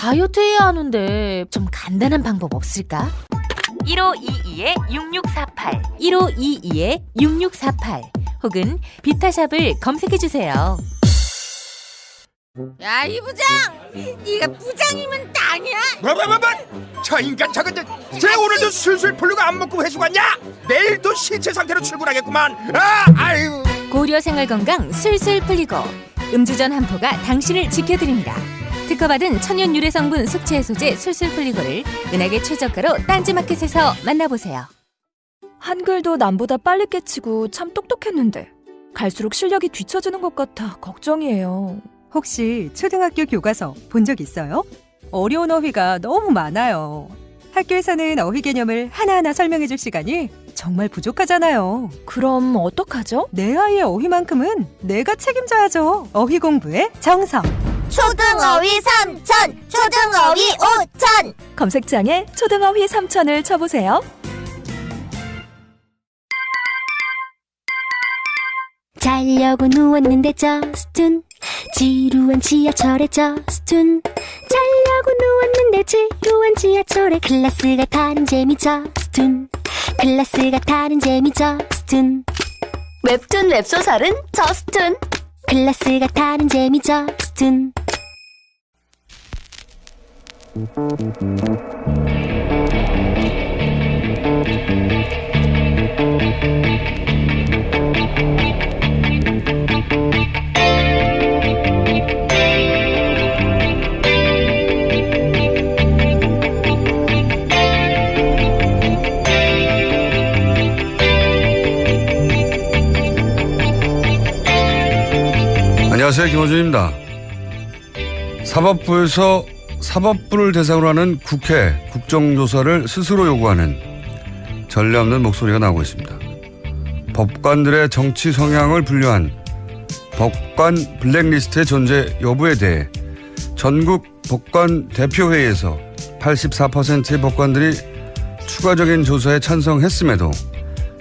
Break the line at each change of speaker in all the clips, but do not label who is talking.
다이어트 해야 하는데 좀 간단한 방법 없을까?
1522-6648
1522-6648 혹은 비타샵을 검색해주세요.
야, 이 부장! 네가 부장이면 땅이야?
뭐? 저 인간 저건데 쟤 오늘도 술술 풀리고 안 먹고 회수 갔냐? 내일도 신체 상태로 출근하겠구만. 아유.
고려 생활건강 술술 풀리고 음주전 한포가 당신을 지켜드립니다. 특허받은 천연 유래 성분 숙취 해소제 술술 풀리고를 은하계 최저가로 딴지마켓에서 만나보세요.
한글도 남보다 빨리 깨치고 참 똑똑했는데 갈수록 실력이 뒤처지는 것 같아 걱정이에요.
혹시 초등학교 교과서 본 적 있어요? 어려운 어휘가 너무 많아요. 학교에서는 어휘 개념을 하나하나 설명해 줄 시간이 정말 부족하잖아요.
그럼 어떡하죠?
내 아이의 어휘만큼은 내가 책임져야죠. 어휘 공부의 정석.
초등어휘 3천, 초등어휘 5천.
검색창에 초등어휘 3천을 쳐보세요.
자려고 누웠는데 저스툰 지루한 지하철에 저스툰 자려고 누웠는데 지루한 지하철에 클래스가 다른 재미 저스툰 클래스가 다른 재미 저스툰 웹툰 웹소설은 저스툰 클래스가 다른 재미 저스툰.
안녕하세요, 김호준입니다. 사법부에서 사법부를 대상으로 하는 국회 국정조사를 스스로 요구하는 전례 없는 목소리가 나오고 있습니다. 법관들의 정치 성향을 분류한 법관 블랙리스트의 존재 여부에 대해 전국 법관 대표회의에서 84%의 법관들이 추가적인 조사에 찬성했음에도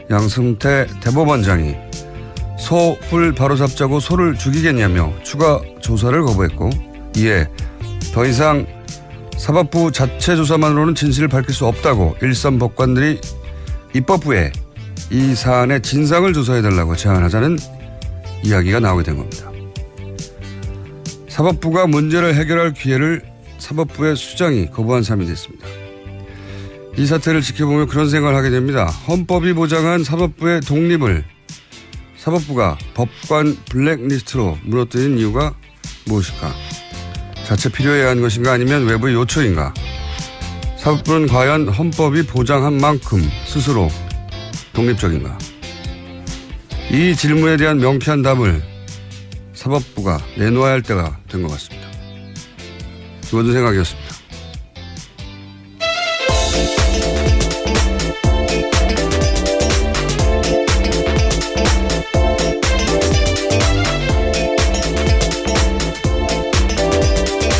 양승태 대법원장이 소불 바로잡자고 소를 죽이겠냐며 추가 조사를 거부했고, 이에 더 이상 사법부 자체 조사만으로는 진실을 밝힐 수 없다고 일선 법관들이 입법부에 이 사안의 진상을 조사해달라고 제안하자는 이야기가 나오게 된 겁니다. 사법부가 문제를 해결할 기회를 사법부의 수장이 거부한 셈이 됐습니다. 이 사태를 지켜보며 그런 생각을 하게 됩니다. 헌법이 보장한 사법부의 독립을 사법부가 법관 블랙리스트로 무너뜨린 이유가 무엇일까? 자체 필요해야 하는 것인가, 아니면 외부의 요청인가? 사법부는 과연 헌법이 보장한 만큼 스스로 독립적인가? 이 질문에 대한 명쾌한 답을 사법부가 내놓아야 할 때가 된 것 같습니다. 모든 생각이었습니다.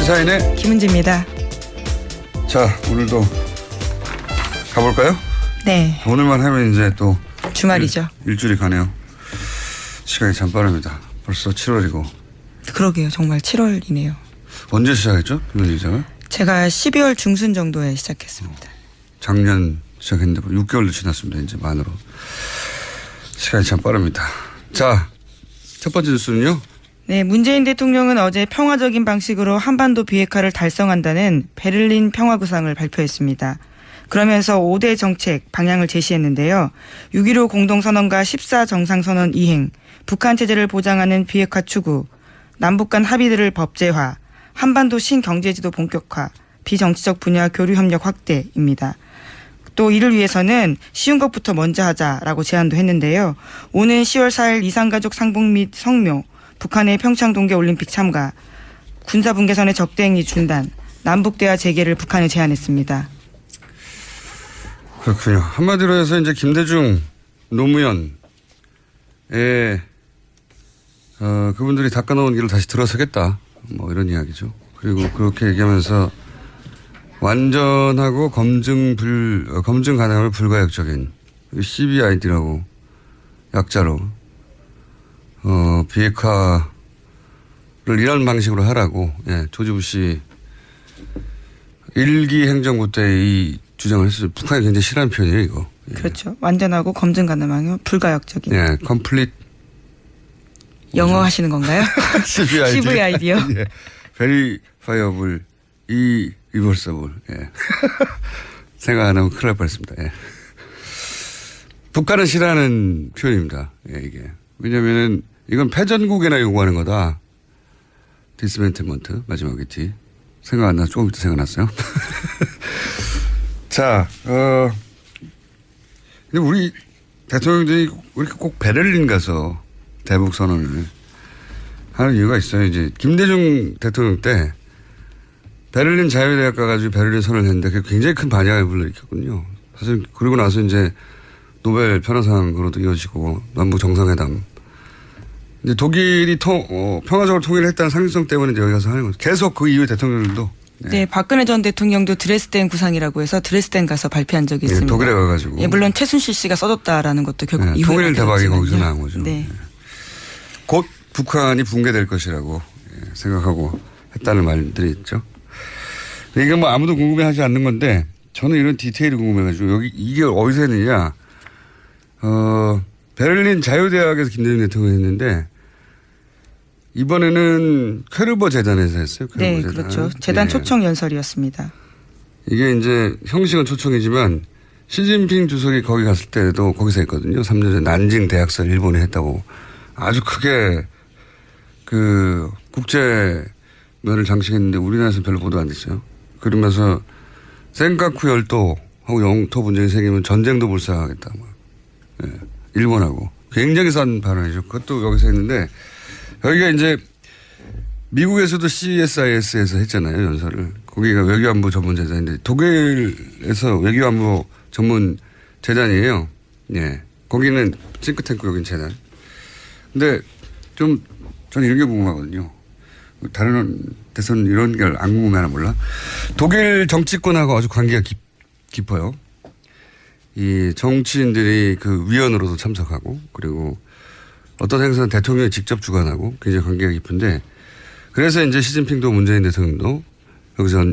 시사인의
김은지입니다.
자, 오늘도 가볼까요?
네.
오늘만 하면 이제 또
주말이죠.
일주일이 가네요. 시간이 참 빠릅니다. 벌써 7월이고.
그러게요. 정말 7월이네요.
언제 시작했죠? 김은지 기자가?
제가 12월 중순 정도에 시작했습니다.
작년 시작했는데 6개월도 지났습니다. 이제 만으로. 시간이 참 빠릅니다. 자, 첫 번째 뉴스는요.
네, 문재인 대통령은 어제 평화적인 방식으로 한반도 비핵화를 달성한다는 베를린 평화구상을 발표했습니다. 그러면서 5대 정책 방향을 제시했는데요. 6.15 공동선언과 14정상선언 이행, 북한 체제를 보장하는 비핵화 추구, 남북 간 합의들을 법제화, 한반도 신경제지도 본격화, 비정치적 분야 교류 협력 확대입니다. 또 이를 위해서는 쉬운 것부터 먼저 하자라고 제안도 했는데요. 오는 10월 4일 이산가족 상봉 및 성묘, 북한의 평창 동계올림픽 참가, 군사분계선의 적대행위 중단, 남북대화 재개를 북한에 제안했습니다.
그렇군요. 한마디로 해서 이제 김대중 노무현의 그분들이 닦아놓은 길을 다시 들어서겠다, 뭐 이런 이야기죠. 그리고 그렇게 얘기하면서 완전하고 검증 가능함을 불가역적인 CBID라고 약자로 비핵화를 이런 방식으로 하라고, 조지 부시 일기 행정부 때 이 주장을 했어요. 북한이 굉장히 싫어하는 표현이에요, 이거. 예.
그렇죠. 완전하고 검증 가능하며 불가역적인.
예, 컴플릿
영어 하시는 건가요? CVID요.
예. 베리파이어블 이리버서블. 예. 생각 안 하고 큰일 날 뻔했습니다. 예. 북한은 싫어하는 표현입니다. 예, 이게. 왜냐면은 이건 패전국에나 요구하는 거다. 디스멘트먼트 마지막에 D. 생각 안 나, 조금 이따 생각났어요. 자, 근데 우리 대통령들이 왜 이렇게 꼭 베를린 가서 대북 선언을 하는 이유가 있어요. 이제 김대중 대통령 때 베를린 자유대학 가가지고 베를린 선언을 했는데 그게 굉장히 큰 반향을 불러일으켰거든요. 사실 그러고 나서 이제 노벨 평화상으로도 이어지고 남북 정상회담. 이제 독일이 평화적으로 통일을 했다는 상징성 때문에 이제 여기 가서 하는 거죠. 계속 그 이후에 대통령들도.
네, 박근혜 전 대통령도 드레스덴 구상이라고 해서 드레스덴 가서 발표한 적이 있습니다.
독일에 가가지고.
예, 물론 최순실 씨가 써줬다라는 것도 결국
네,
이후에
통일 대박이 거기서 나온 거죠.
네.
곧 북한이 붕괴될 것이라고 생각하고 했다는 말들이 있죠. 이게 뭐 아무도 궁금해하지 않는 건데 저는 이런 디테일이 궁금해가지고 여기 이게 어디서 했느냐. 베를린 자유대학에서 김대중 대통령이 했는데 이번에는 퀘르버 재단에서 했어요. 퀘르버
네,
재단.
그렇죠. 재단
네.
초청 연설이었습니다.
이게 이제 형식은 초청이지만 시진핑 주석이 거기 갔을 때도 거기서 했거든요. 3년 전 난징 대학설 일본이 했다고 아주 크게 그 국제면을 장식했는데 우리나라에서 별로 보도 안 됐어요. 그러면서 센카쿠 열도하고 영토 분쟁이 생기면 전쟁도 불사하겠다. 예, 일본하고 굉장히 싼 발언이죠. 그것도 여기서 했는데 여기가 이제 미국에서도 CSIS에서 했잖아요. 연설을. 거기가 외교안보 전문 재단인데 독일에서 외교안보 전문 재단이에요. 예. 거기는 싱크탱크 여긴 재단. 근데 좀 저는 이런 게 궁금하거든요. 다른 데서는 이런 걸 안 궁금해하나 몰라. 독일 정치권하고 아주 관계가 깊어요. 이 정치인들이 그 위원으로도 참석하고 그리고 어떤 행사는 대통령이 직접 주관하고 굉장히 관계가 깊은데 그래서 이제 시진핑도 문재인 대통령도 여기서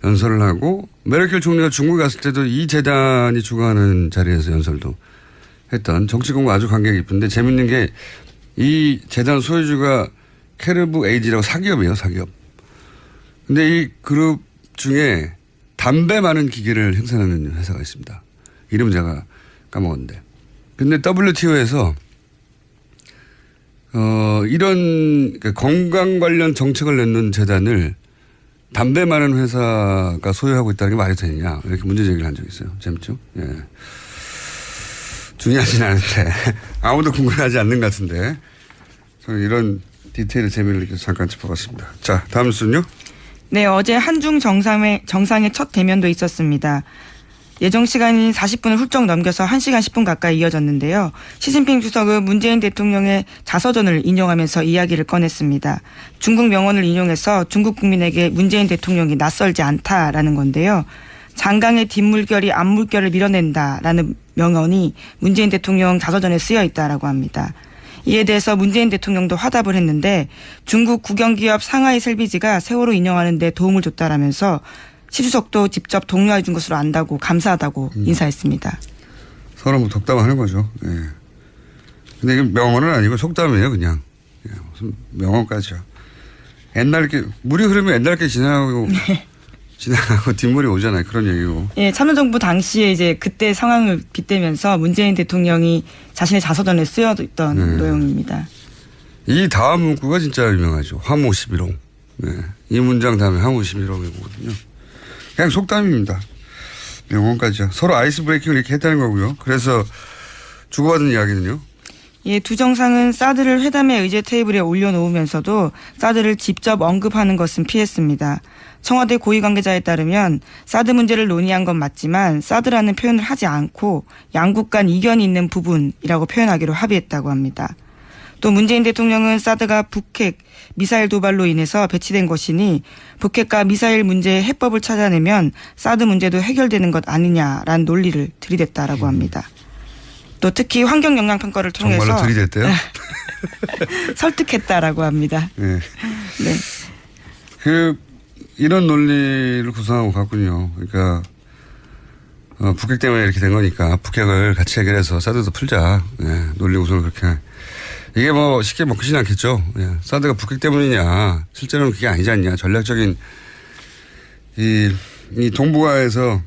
연설을 하고 메르켈 총리가 중국에 갔을 때도 이 재단이 주관하는 자리에서 연설도 했던 정치권과 아주 관계가 깊은데 재밌는 게 이 재단 소유주가 캐르브 에이지라고 사기업이에요. 사기업. 근데 이 그룹 중에 담배 많은 기계를 생산하는 회사가 있습니다. 이름은 제가 까먹었는데. 근데 WTO에서 이런 건강 관련 정책을 내는 재단을 담배 많은 회사가 소유하고 있다는 게 말이 되느냐 이렇게 문제 제기를 한 적이 있어요. 재밌죠? 예. 중요하진 않은데 아무도 궁금해하지 않는 것 같은데 저는 이런 디테일의 재미를 느껴서 잠깐 짚어봤습니다. 자, 다음 뉴스는요?
네, 어제 한중 정상의 첫 대면도 있었습니다. 예정 시간이 40분을 훌쩍 넘겨서 1시간 10분 가까이 이어졌는데요. 시진핑 주석은 문재인 대통령의 자서전을 인용하면서 이야기를 꺼냈습니다. 중국 명언을 인용해서 중국 국민에게 문재인 대통령이 낯설지 않다라는 건데요. 장강의 뒷물결이 앞물결을 밀어낸다라는 명언이 문재인 대통령 자서전에 쓰여 있다라고 합니다. 이에 대해서 문재인 대통령도 화답을 했는데 중국 국영기업 상하이 셀비지가 세월호 인용하는 데 도움을 줬다라면서 시 주석도 직접 독려해 준 것으로 안다고 감사하다고 인사했습니다.
서로 뭐 덕담하는 거죠. 예. 근데 이게 명언은 아니고 속담이에요, 그냥. 예, 무슨 명언까지요. 옛날 게 물이 흐르면 옛날 게 지나가고 지나가고 뒷물이 오잖아요. 그런 얘기고.
예, 참여정부 당시에 이제 그때 상황을 빗대면서 문재인 대통령이 자신의 자서전에 쓰여있던 내용입니다.
이 다음 문구가 진짜 유명하죠. 화모 11홍. 예. 이 문장 다음에 화모 11홍이거든요. 그냥 속담입니다. 명언까지요. 서로 아이스 브레이킹을 이렇게 했다는 거고요. 그래서 주고받은 이야기는요.
예, 두 정상은 사드를 회담의 의제 테이블에 올려놓으면서도 사드를 직접 언급하는 것은 피했습니다. 청와대 고위 관계자에 따르면 사드 문제를 논의한 건 맞지만 사드라는 표현을 하지 않고 양국 간 이견이 있는 부분이라고 표현하기로 합의했다고 합니다. 또 문재인 대통령은 사드가 북핵 미사일 도발로 인해서 배치된 것이니 북핵과 미사일 문제의 해법을 찾아내면 사드 문제도 해결되는 것 아니냐라는 논리를 들이댔다라고 합니다. 또 특히 환경 영향 평가를 통해서
정말로 들이댔대요?
설득했다라고 합니다.
네.
네.
이런 논리를 구성하고 갔군요. 그러니까 북핵 때문에 이렇게 된 거니까 북핵을 같이 해결해서 사드도 풀자. 예, 논리 구성을 그렇게. 이게 뭐 쉽게 먹히진 않겠죠. 예, 사드가 북핵 때문이냐. 실제로는 그게 아니지 않냐. 전략적인 이 동북아에서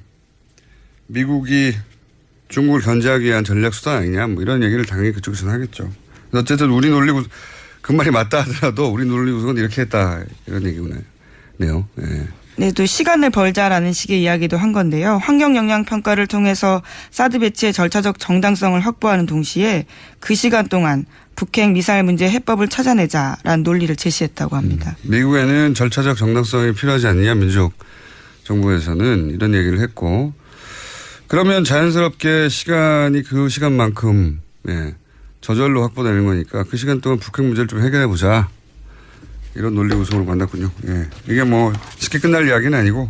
미국이 중국을 견제하기 위한 전략 수단 아니냐. 뭐 이런 얘기를 당연히 그쪽에서는 하겠죠. 어쨌든 우리 논리 구성, 그 말이 맞다 하더라도 우리 논리 구성은 이렇게 했다. 이런 얘기구나. 네요. 예.
네, 또 시간을 벌자라는 식의 이야기도 한 건데요. 환경 영향 평가를 통해서 사드 배치의 절차적 정당성을 확보하는 동시에 그 시간 동안 북핵 미사일 문제 해법을 찾아내자라는 논리를 제시했다고 합니다.
미국에는 절차적 정당성이 필요하지 않느냐, 민주적 정부에서는 이런 얘기를 했고, 그러면 자연스럽게 시간이 그 시간만큼 예, 저절로 확보되는 거니까 그 시간 동안 북핵 문제를 좀 해결해 보자. 이런 논리 구성으로 만났군요. 예. 이게 뭐 쉽게 끝날 이야기는 아니고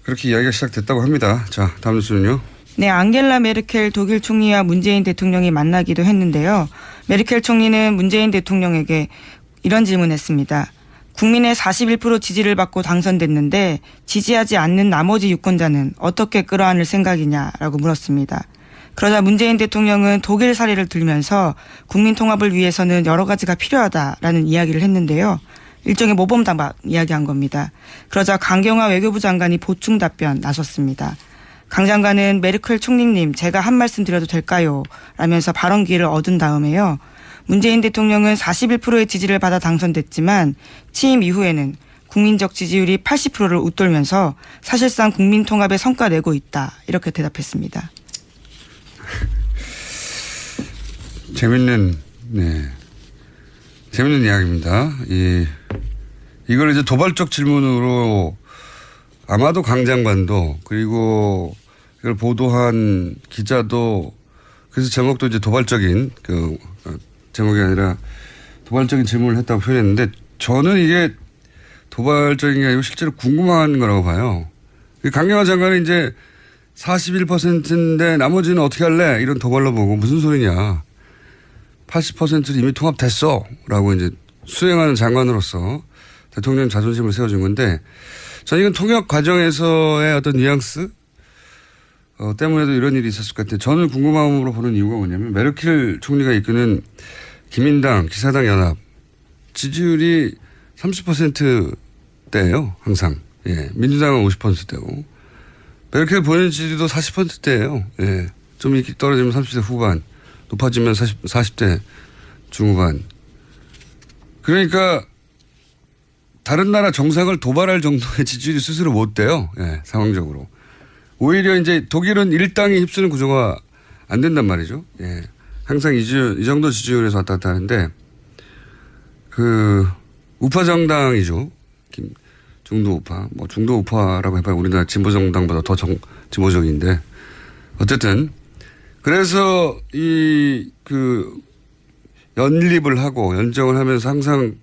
그렇게 이야기가 시작됐다고 합니다. 자, 다음 뉴스는요.
네, 앙겔라 메르켈 독일 총리와 문재인 대통령이 만나기도 했는데요. 메르켈 총리는 문재인 대통령에게 이런 질문했습니다. 국민의 41% 지지를 받고 당선됐는데 지지하지 않는 나머지 유권자는 어떻게 끌어안을 생각이냐라고 물었습니다. 그러자 문재인 대통령은 독일 사례를 들면서 국민 통합을 위해서는 여러 가지가 필요하다라는 이야기를 했는데요. 일종의 모범답안 이야기한 겁니다. 그러자 강경화 외교부 장관이 보충 답변 나섰습니다. 강 장관은 메르켈 총리님 제가 한 말씀 드려도 될까요? 라면서 발언 기회를 얻은 다음에요. 문재인 대통령은 41%의 지지를 받아 당선됐지만 취임 이후에는 국민적 지지율이 80%를 웃돌면서 사실상 국민 통합에 성과 내고 있다. 이렇게 대답했습니다.
재밌는 이야기입니다. 이걸 이제 도발적 질문으로 아마도 강 장관도 그리고 이걸 보도한 기자도 그래서 제목도 이제 도발적인 제목이 아니라 도발적인 질문을 했다고 표현했는데 저는 이게 도발적인 게 아니고 실제로 궁금한 거라고 봐요. 강경화 장관은 이제 41%인데 나머지는 어떻게 할래? 이런 도발로 보고 무슨 소리냐. 80%는 이미 통합됐어. 라고 이제 수행하는 장관으로서 대통령 자존심을 세워준 건데 저는 이건 통역 과정에서의 어떤 뉘앙스 때문에도 이런 일이 있었을 것 같아요. 저는 궁금함으로 보는 이유가 뭐냐면 메르켈 총리가 이끄는 기민당, 기사당 연합 지지율이 30%대예요. 항상. 예. 민주당은 50%대고. 메르켈 본인 지지도 40%대예요. 예. 좀 이렇게 떨어지면 30대 후반, 높아지면 40대 중후반. 그러니까 다른 나라 정상을 도발할 정도의 지지율이 스스로 못 돼요. 예, 상황적으로. 오히려 이제 독일은 일당이 휩쓰는 구조가 안 된단 말이죠. 예. 항상 이 정도 지지율에서 왔다 갔다 하는데 우파 정당이죠. 중도 우파. 뭐 중도 우파라고 해봐야 우리나라 진보 정당보다 더 진보적인데 어쨌든 그래서 연립을 하고 연정을 하면서 항상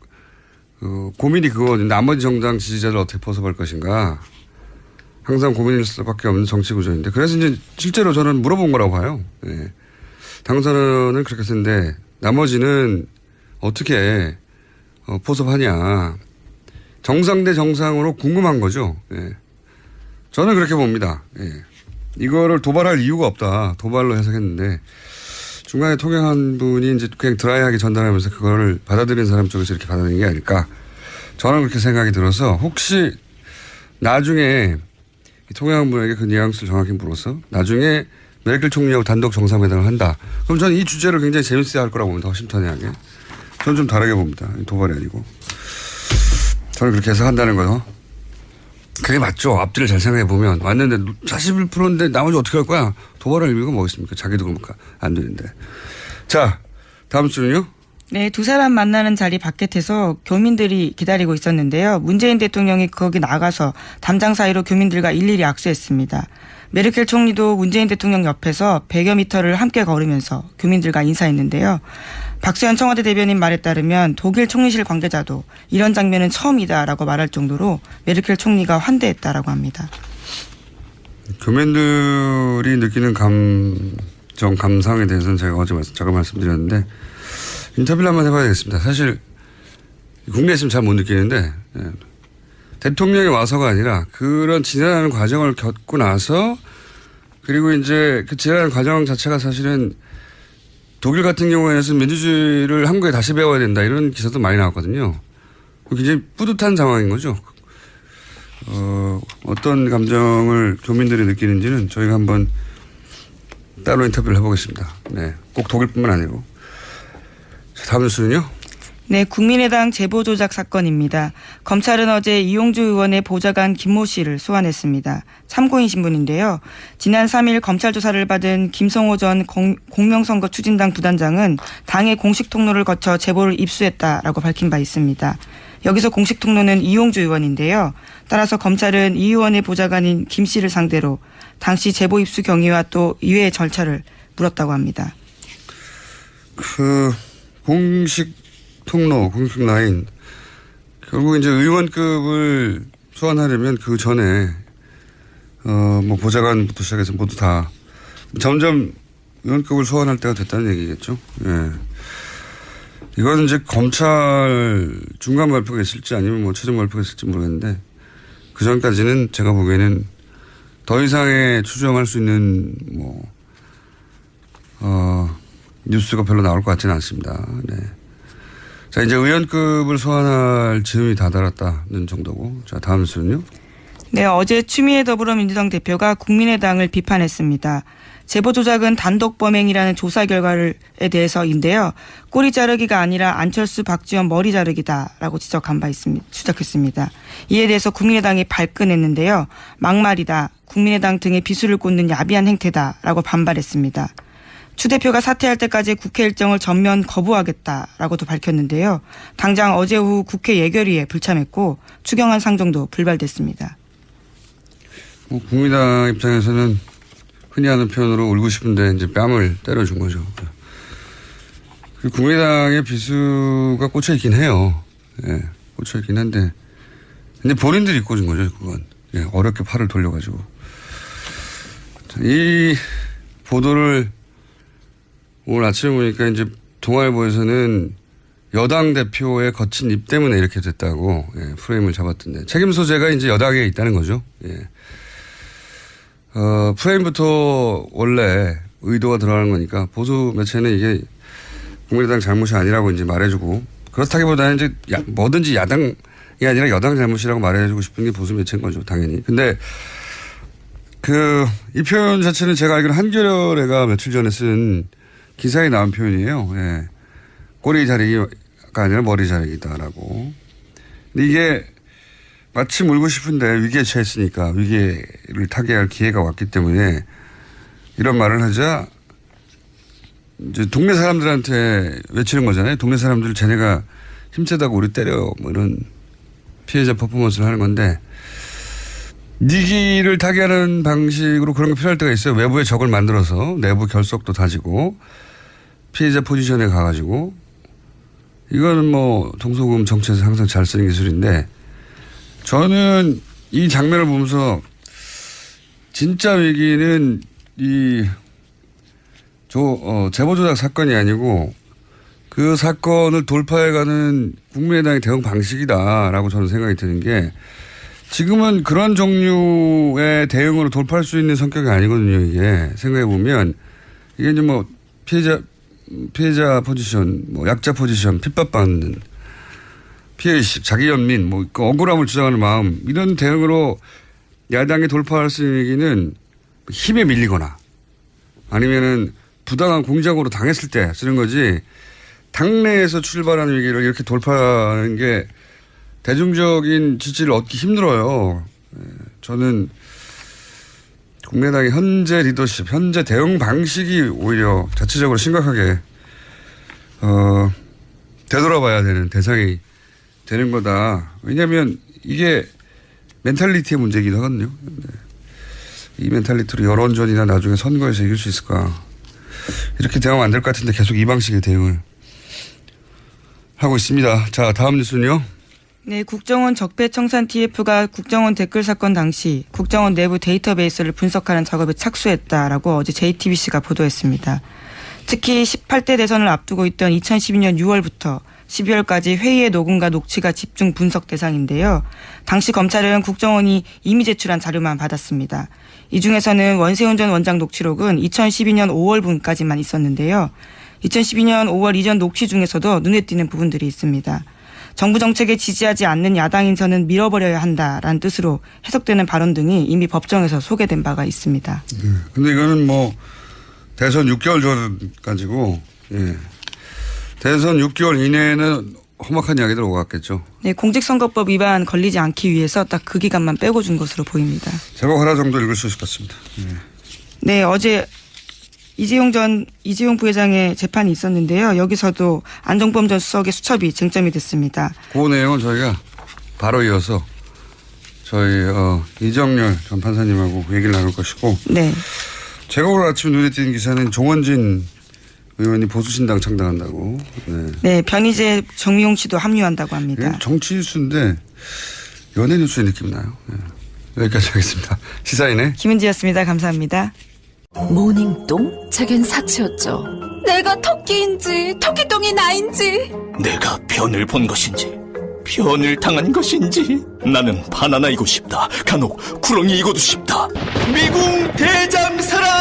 고민이 그거거든요. 나머지 정당 지지자를 어떻게 벗어볼 것인가. 항상 고민일 수밖에 없는 정치 구조인데 그래서 이제 실제로 저는 물어본 거라고 봐요. 예. 당선은 그렇게 했는데 나머지는 어떻게 포섭하냐. 정상 대 정상으로 궁금한 거죠. 예. 저는 그렇게 봅니다. 예. 이거를 도발할 이유가 없다. 도발로 해석했는데 중간에 통역한 분이 이제 그냥 드라이하게 전달하면서 그거를 받아들인 사람 쪽에서 이렇게 받아들인 게 아닐까. 저는 그렇게 생각이 들어서 혹시 나중에 통역한 분에게 그 뉘앙스를 정확히 물어서 나중에 메르켈 총리하고 단독 정상회담을 한다. 그럼 저는 이 주제를 굉장히 재밌게 할 거라고 봅니다. 허심탄회하게. 저는 좀 다르게 봅니다. 도발이 아니고. 저는 그렇게 해석한다는 거요. 그게 맞죠. 앞뒤를 잘 생각해 보면 왔는데 41%인데 나머지 어떻게 할 거야? 도발할 의미가 뭐 있습니까? 자기도 그러니까 안 되는데. 자, 다음 주는요.
네, 두 사람 만나는 자리 바깥에서 교민들이 기다리고 있었는데요. 문재인 대통령이 거기 나가서 담장 사이로 교민들과 일일이 악수했습니다. 메르켈 총리도 문재인 대통령 옆에서 100여 미터를 함께 걸으면서 교민들과 인사했는데요. 박수현 청와대 대변인 말에 따르면 독일 총리실 관계자도 이런 장면은 처음이다라고 말할 정도로 메르켈 총리가 환대했다라고 합니다.
교민들이 느끼는 감상에 대해서는 제가 어제 잠깐 말씀드렸는데 인터뷰를 한번 해봐야 되겠습니다. 사실 국내에 있으면 잘 못 느끼는데 대통령이 와서가 아니라 그런 지나가는 과정을 겪고 나서 그리고 이제 그 지나가는 과정 자체가 사실은 독일 같은 경우에는 민주주의를 한국에 다시 배워야 된다 이런 기사도 많이 나왔거든요. 굉장히 뿌듯한 상황인 거죠. 어떤 감정을 교민들이 느끼는지는 저희가 한번 따로 인터뷰를 해보겠습니다. 네, 꼭 독일뿐만 아니고. 자, 다음 뉴스는요.
네, 국민의당 제보 조작 사건입니다. 검찰은 어제 이용주 의원의 보좌관 김모 씨를 소환했습니다. 참고인 신분인데요. 지난 3일 검찰 조사를 받은 김성호 전 공명선거 추진당 부단장은 당의 공식 통로를 거쳐 제보를 입수했다라고 밝힌 바 있습니다. 여기서 공식 통로는 이용주 의원인데요. 따라서 검찰은 이 의원의 보좌관인 김 씨를 상대로 당시 제보 입수 경위와 또 이외의 절차를 물었다고 합니다.
그 공식 통로, 공식 라인. 결국 이제 의원급을 소환하려면 그 전에, 뭐 보좌관부터 시작해서 모두 다 점점 의원급을 소환할 때가 됐다는 얘기겠죠. 예. 이건 이제 검찰 중간 발표가 있을지 아니면 뭐 최종 발표가 있을지 모르겠는데 그 전까지는 제가 보기에는 더 이상의 추정할 수 있는 뉴스가 별로 나올 것 같지는 않습니다. 네. 자, 이제 의원급을 소환할 즈음이 다다랐다는 정도고. 자, 다음 뉴스는요.
네, 어제 추미애 더불어민주당 대표가 국민의당을 비판했습니다. 제보 조작은 단독 범행이라는 조사 결과에 대해서인데요. 꼬리 자르기가 아니라 안철수, 박지원 머리 자르기다라고 지적했습니다. 이에 대해서 국민의당이 발끈했는데요. 막말이다. 국민의당 등의 비수를 꽂는 야비한 행태다라고 반발했습니다. 추 대표가 사퇴할 때까지 국회 일정을 전면 거부하겠다라고도 밝혔는데요. 당장 어제 오후 국회 예결위에 불참했고 추경안 상정도 불발됐습니다.
국민의당 입장에서는 흔히 하는 표현으로 울고 싶은데 이제 뺨을 때려준 거죠. 국민의당의 비수가 꽂혀있긴 해요. 예, 꽂혀있긴 한데 근데 본인들이 꽂은 거죠. 그건. 예, 어렵게 팔을 돌려가지고. 이 보도를 오늘 아침에 보니까 이제 동아일보에서는 여당 대표의 거친 입 때문에 이렇게 됐다고 프레임을 잡았던데 책임 소재가 이제 여당에 있다는 거죠. 예. 프레임부터 원래 의도가 들어가는 거니까 보수 매체는 이게 국민의당 잘못이 아니라고 이제 말해주고 그렇다기보다는 이제 뭐든지 야당이 아니라 여당 잘못이라고 말해주고 싶은 게 보수 매체인 거죠. 당연히. 근데 이 표현 자체는 제가 알기로 한겨레가 며칠 전에 쓴 기사에 나온 표현이에요. 예. 꼬리 자르기가 아니라 머리 자르기다라고. 근데 이게 마침 울고 싶은데 위기에 처했으니까 위기를 타개할 기회가 왔기 때문에 이런 말을 하자 이제 동네 사람들한테 외치는 거잖아요. 동네 사람들 쟤네가 힘세다고 우리 때려 뭐 이런 피해자 퍼포먼스를 하는 건데 위기를 타개하는 방식으로 그런 게 필요할 때가 있어요. 외부의 적을 만들어서 내부 결속도 다지고 피해자 포지션에 가가지고 이거는 뭐 동서고금 정치에서 항상 잘 쓰는 기술인데 저는 이 장면을 보면서 진짜 위기는 제보 조작 사건이 아니고 그 사건을 돌파해가는 국민의당의 대응 방식이다라고 저는 생각이 드는 게 지금은 그런 종류의 대응으로 돌파할 수 있는 성격이 아니거든요. 이게 생각해보면 이게 이제 뭐 피해자 포지션, 뭐 약자 포지션, 핍박받는 피해의식, 자기 연민, 뭐 억울함을 주장하는 마음 이런 대응으로 야당이 돌파할 수 있는 얘기는 힘에 밀리거나 아니면은 부당한 공작으로 당했을 때 쓰는 거지 당내에서 출발하는 위기를 이렇게 돌파하는 게 대중적인 지지를 얻기 힘들어요. 저는 국민의당의 현재 리더십, 현재 대응 방식이 오히려 자체적으로 심각하게 되돌아봐야 되는 대상이 되는 거다. 왜냐하면 이게 멘탈리티의 문제이기도 하거든요. 이 멘탈리티로 여론전이나 나중에 선거에서 이길 수 있을까. 이렇게 대응하면 안 될 것 같은데 계속 이 방식의 대응을 하고 있습니다. 자, 다음 뉴스는요.
네, 국정원 적폐청산 TF가 국정원 댓글 사건 당시 국정원 내부 데이터베이스를 분석하는 작업에 착수했다라고 어제 JTBC가 보도했습니다. 특히 18대 대선을 앞두고 있던 2012년 6월부터 12월까지 회의의 녹음과 녹취가 집중 분석 대상인데요. 당시 검찰은 국정원이 이미 제출한 자료만 받았습니다. 이 중에서는 원세훈 전 원장 녹취록은 2012년 5월분까지만 있었는데요. 2012년 5월 이전 녹취 중에서도 눈에 띄는 부분들이 있습니다. 정부 정책에 지지하지 않는 야당 인선은 밀어버려야 한다라는 뜻으로 해석되는 발언 등이 이미 법정에서 소개된 바가 있습니다.
근데 이거는 뭐 대선 6개월 전까지고, 예. 대선 6개월 이내에는 험악한 이야기들 오갔겠죠.
네, 공직선거법 위반 걸리지 않기 위해서 딱 그 기간만 빼고 준 것으로 보입니다.
제목 하나 정도 읽을 수 있을 것 같습니다. 예.
네, 어제 이재용 부회장의 재판이 있었는데요. 여기서도 안종범 전 수석의 수첩이 쟁점이 됐습니다.
그 내용은 저희가 바로 이어서 저희 이정열 전 판사님하고 얘기를 나눌 것이고,
네.
제가 오늘 아침 눈에 띄는 기사는 종원진 의원이 보수신당 창당한다고. 네.
네, 변희재 정미용 씨도 합류한다고 합니다.
정치 뉴스인데 연예 뉴스의 느낌이 나요. 네. 여기까지 하겠습니다. 시사인의
김은지였습니다. 감사합니다.
모닝똥? 제겐 사치였죠.
내가 토끼인지 토끼똥이 나인지
내가 변을 본 것인지 변을 당한 것인지 나는 바나나이고 싶다. 간혹 구렁이이고도 싶다. 미궁 대장사랑.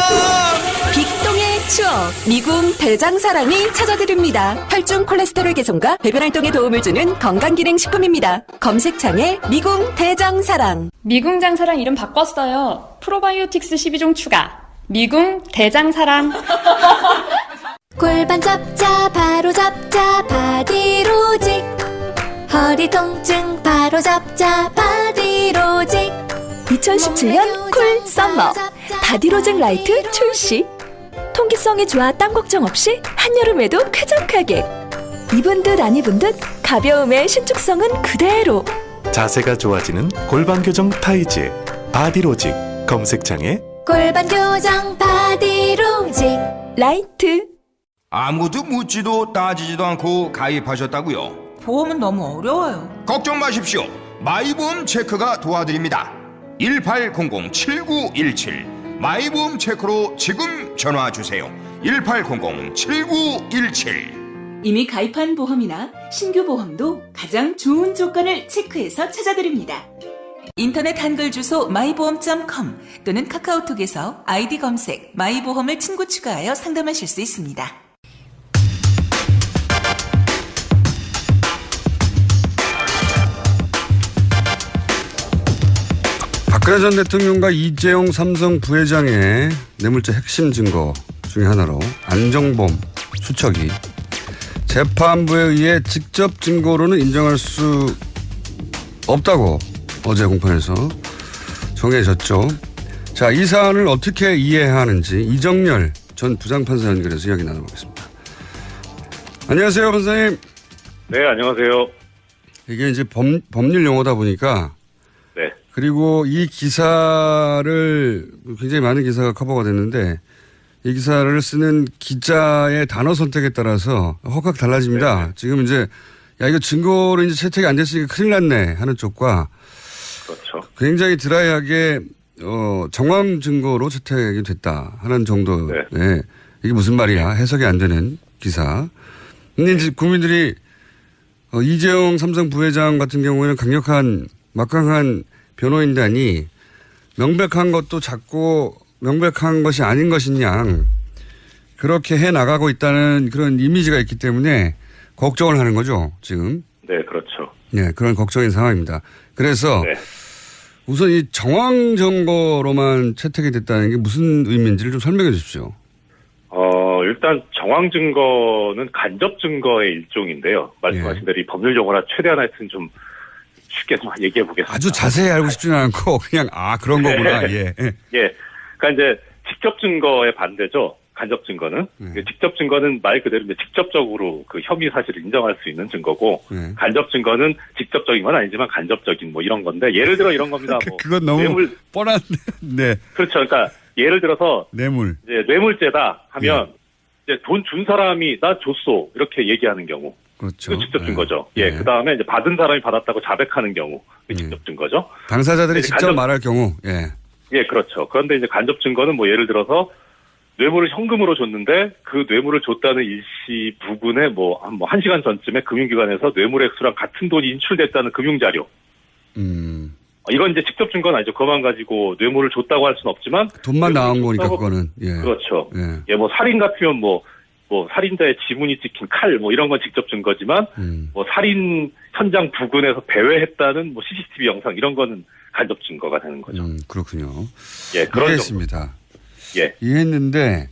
빅동의 추억 미궁 대장사랑이 찾아드립니다. 혈중 콜레스테롤 개선과 배변 활동에 도움을 주는 건강기능식품입니다. 검색창에 미궁 대장사랑.
미궁 장사랑 이름 바꿨어요. 프로바이오틱스 12종 추가. 미궁 대장사랑.
골반 잡자 바로 잡자 바디로직 허리 통증 바로 잡자 바디로직
2017년 쿨 썸머 바디로직 라이트 출시. 통기성이 좋아 땀 걱정 없이 한여름에도 쾌적하게. 입은 듯 안 입은 듯 가벼움의 신축성은 그대로.
자세가 좋아지는 골반 교정 타이즈 바디로직. 검색창에
골반 교정 바디로직
라이트.
아무도 묻지도 따지지도 않고 가입하셨다고요?
보험은 너무 어려워요.
걱정 마십시오. 마이보험 체크가 도와드립니다. 1800-7917 마이보험 체크로 지금 전화 주세요. 1800-7917.
이미 가입한 보험이나 신규 보험도 가장 좋은 조건을 체크해서 찾아드립니다. 인터넷 한글 주소 마이보험.com 또는 카카오톡에서 아이디 검색 마이보험을 친구 추가하여 상담하실 수 있습니다.
박근혜 전 대통령과 이재용 삼성 부회장의 뇌물죄 핵심 증거 중에 하나로 안종범 수척이 재판부에 의해 직접 증거로는 인정할 수 없다고 어제 공판에서 정해졌죠. 자, 이 사안을 어떻게 이해해야 하는지 이정열 전 부장판사 연결해서 이야기 나눠보겠습니다. 안녕하세요, 판사님.
네, 안녕하세요.
이게 이제 법률 용어다 보니까
네.
그리고 이 기사를 굉장히 많은 기사가 커버가 됐는데 이 기사를 쓰는 기자의 단어 선택에 따라서 확 달라집니다.
네네.
지금 이제 야 이거 증거로 이제 채택이 안 됐으니까 큰일 났네 하는 쪽과
그렇죠.
굉장히 드라이하게 정황 증거로 채택이 됐다 하는 정도의
네.
이게 무슨 말이야 해석이 안 되는 기사. 근데 이제 국민들이 이재용 삼성 부회장 같은 경우에는 강력한 막강한 변호인단이 명백한 것도 자꾸 명백한 것이 아닌 것이냐 그렇게 해 나가고 있다는 그런 이미지가 있기 때문에 걱정을 하는 거죠 지금.
네, 그렇죠.
네, 그런 걱정인 상황입니다. 그래서
네.
우선 이 정황 증거로만 채택이 됐다는 게 무슨 의미인지를 좀 설명해 주십시오.
일단 정황 증거는 간접 증거의 일종인데요. 말씀하신 대로 이 법률 용어라 최대한 하여튼 좀 쉽게 좀 얘기해 보겠습니다.
아주 자세히 알고 싶지는 않고 그냥 그런 거구나. 예.
예. 그러니까 이제 직접 증거의 반대죠. 간접 증거는. 직접 증거는 말 그대로 이제 직접적으로 그 혐의 사실을 인정할 수 있는 증거고 간접 증거는 직접적인 건 아니지만 간접적인 뭐 이런 건데 예를 들어 이런 겁니다. 뭐
그건 너무 뻔한. 네.
그렇죠. 그러니까 예를 들어서
뇌물.
이제 뇌물죄다 하면 이제 돈 준 사람이 나 줬어 이렇게 얘기하는 경우.
그렇죠.
그 직접 증거죠. 예. 그다음에 이제 받은 사람이 받았다고 자백하는 경우. 그 직접 증거죠.
당사자들이 직접 말할 경우. 예.
예, 그렇죠. 그런데 이제 간접 증거는 뭐 예를 들어서 뇌물을 현금으로 줬는데 그 뇌물을 줬다는 일시 부분에 뭐 1시간 전쯤에 금융기관에서 뇌물 액수랑 같은 돈이 인출됐다는 금융자료. 이건 이제 직접 증거는 아니죠. 그것만 가지고 뇌물을 줬다고 할 수는 없지만
돈만 나온 거니까 그거는. 예.
그렇죠. 예, 뭐 살인 같으면 뭐 살인자의 지문이 찍힌 칼 뭐 이런 건 직접 증거지만 뭐 살인 현장 부근에서 배회했다는 뭐 CCTV 영상 이런 거는 간접 증거가 되는 거죠.
그렇군요.
예, 그런
이해했습니다.
예.
이해했는데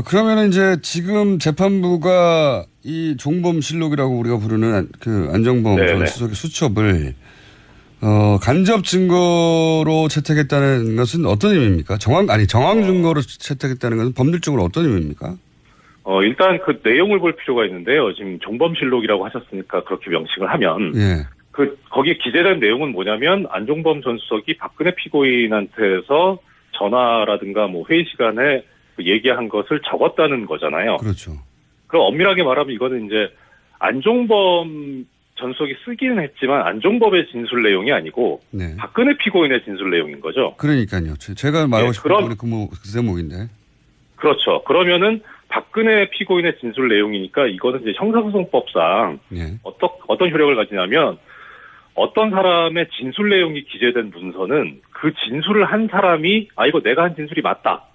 그러면은 이제 지금 재판부가 이 종범실록이라고 우리가 부르는 그 안종범 전 수석의 수첩을 간접 증거로 채택했다는 것은 어떤 의미입니까? 정황 증거로 채택했다는 것은 법률적으로 어떤 의미입니까?
일단 그 내용을 볼 필요가 있는데요. 지금 종범실록이라고 하셨으니까 그렇게 명칭을 하면
예.
거기에 기재된 내용은 뭐냐면 안종범 전 수석이 박근혜 피고인한테서 전화라든가 뭐 회의 시간에 얘기한 것을 적었다는 거잖아요.
그렇죠.
그럼 엄밀하게 말하면 이거는 이제 안종범 전 수석이 쓰기는 했지만 안종범의 진술 내용이 아니고
네.
박근혜 피고인의 진술 내용인 거죠.
그러니까요. 제가 말하고 싶은 부분이 그 대목인데.
그렇죠. 그러면은 박근혜 피고인의 진술 내용이니까 이거는 이제 형사소송법상 어떤 효력을 가지냐면 어떤 사람의 진술 내용이 기재된 문서는 그 진술을 한 사람이 이거 내가 한 진술이 맞다.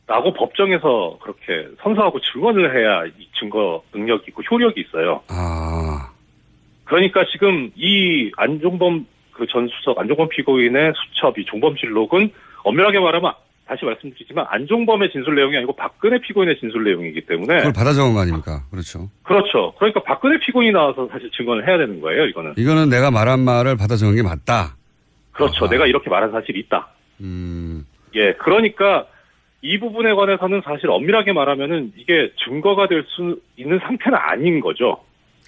라고 법정에서 그렇게 선서하고 증언을 해야 이 증거 능력이 있고 효력이 있어요. 그러니까 지금 이 안종범 그 전 수석 안종범 피고인의 수첩 이 종범실록은 엄밀하게 말하면 다시 말씀드리지만 안종범의 진술 내용이 아니고 박근혜 피고인의 진술 내용이기 때문에
그걸 받아 적은 거 아닙니까? 그렇죠.
그렇죠. 그러니까 박근혜 피고인이 나와서 사실 증언을 해야 되는 거예요. 이거는
내가 말한 말을 받아 적은 게 맞다.
그렇죠. 내가 이렇게 말한 사실이 있다. 예, 그러니까 이 부분에 관해서는 사실 엄밀하게 말하면은 이게 증거가 될 수 있는 상태는 아닌 거죠.